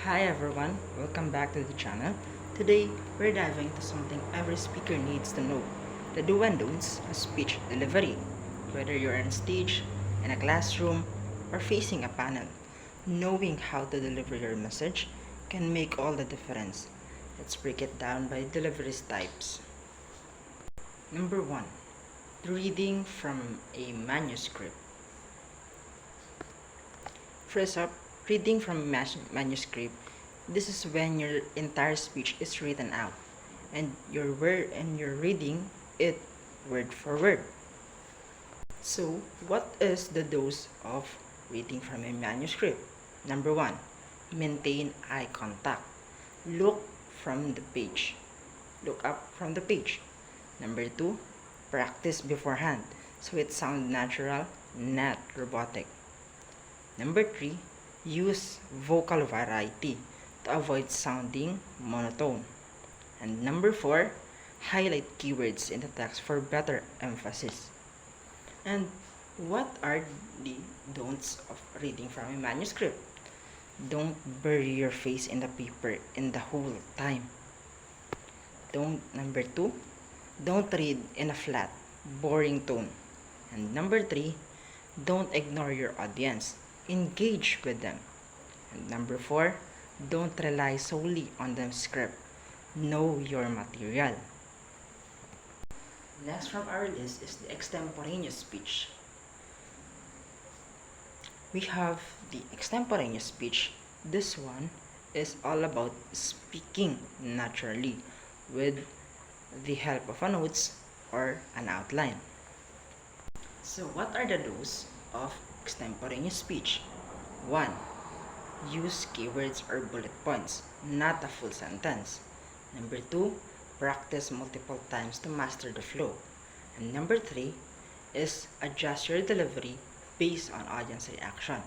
Hi everyone, welcome back to the channel. Today, we're diving into something every speaker needs to know, the do and don'ts of speech delivery. Whether you're on stage, in a classroom, or facing a panel, knowing how to deliver your message can make all the difference. Let's break it down by delivery types. Number 1. Reading from a manuscript. First up, reading from a manuscript. This is when your entire speech is written out, and you're reading it word for word. So, what is the dose of reading from a manuscript? Number 1, maintain eye contact. Look from the page. Look up from the page. Number 2, practice beforehand so it sounds natural, not robotic. Number 3, use vocal variety to avoid sounding monotone. And number 4, highlight keywords in the text for better emphasis. And what are the don'ts of reading from a manuscript? Don't bury your face in the paper in the whole time. Number 2, don't read in a flat, boring tone. And number 3, don't ignore your audience. Engage with them. And number 4, don't rely solely on the script. Know your material. Next from our list is the extemporaneous speech. We have the extemporaneous speech. This one is all about speaking naturally with the help of a notes or an outline. So what are the do's of extemporaneous speech? 1. Use keywords or bullet points, not a full sentence. Number 2, practice multiple times to master the flow. And number 3 is adjust your delivery based on audience reaction.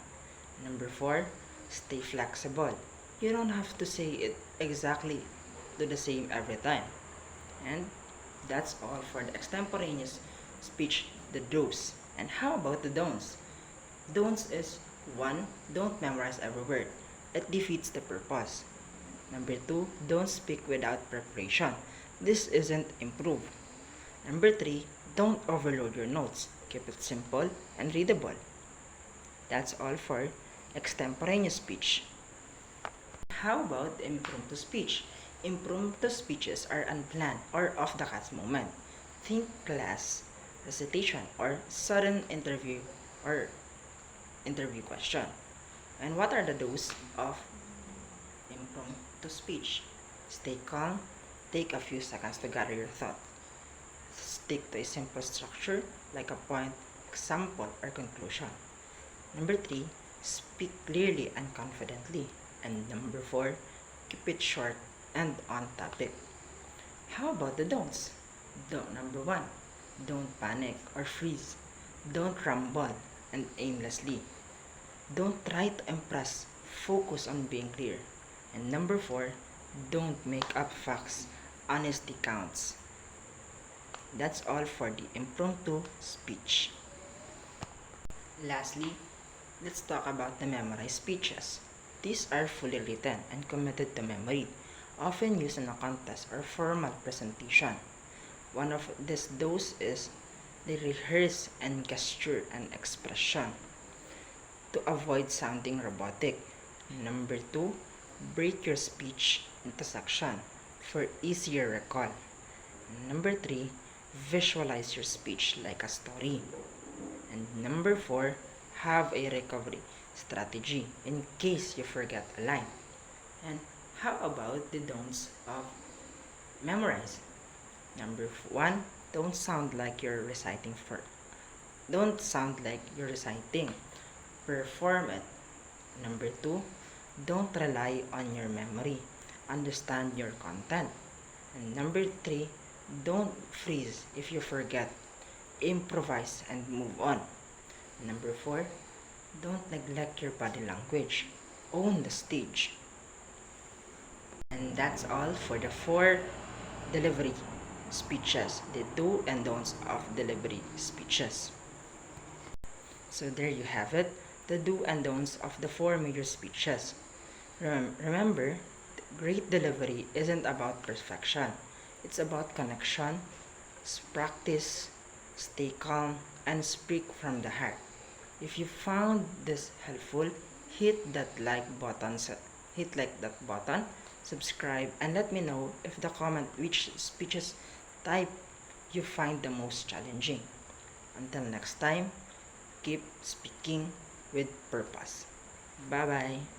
Number 4, stay flexible. You don't have to say it exactly to the same every time. And that's all for the extemporaneous speech, the do's. And how about the don'ts? Don'ts is 1. Don't memorize every word. It defeats the purpose. Number 2, don't speak without preparation. This isn't improve. Number 3, don't overload your notes. Keep it simple and readable. That's all for extemporaneous speech. How about impromptu speech? Impromptu speeches are unplanned or off-the-cuff moment. Think class, recitation, or sudden interview question. And what are the do's of impromptu speech? Stay calm, take a few seconds to gather your thought. Stick to a simple structure like a point, example, or conclusion. Number 3, speak clearly and confidently. And number 4, keep it short and on topic. How about the don'ts? Number 1, don't panic or freeze. Don't ramble and aimlessly. Don't try to impress. Focus on being clear. And number 4, don't make up facts. Honesty counts. That's all for the impromptu speech. Lastly, let's talk about the memorized speeches. These are fully written and committed to memory, often used in a contest or formal presentation. One of those is the rehearse and gesture and expression to avoid sounding robotic. Number 2, break your speech into section for easier recall. Number 3, visualize your speech like a story. And number 4, have a recovery strategy in case you forget a line. And how about the don'ts of memorize? Number 1, don't sound like you're reciting. Perform it. Number 2, don't rely on your memory. Understand your content. And number 3, don't freeze if you forget. Improvise and move on. Number 4, don't neglect your body language. Own the stage. And that's all for the 4 delivery speeches, the do and don'ts of delivery speeches. So there you have it, the do and don'ts of the 4 major speeches. Remember, great delivery isn't about perfection. It's about connection, practice, stay calm, and speak from the heart. If you found this helpful, hit that like button, hit like that button, subscribe, and let me know if the comment which speeches type you find the most challenging. Until next time, keep speaking with purpose. Bye bye.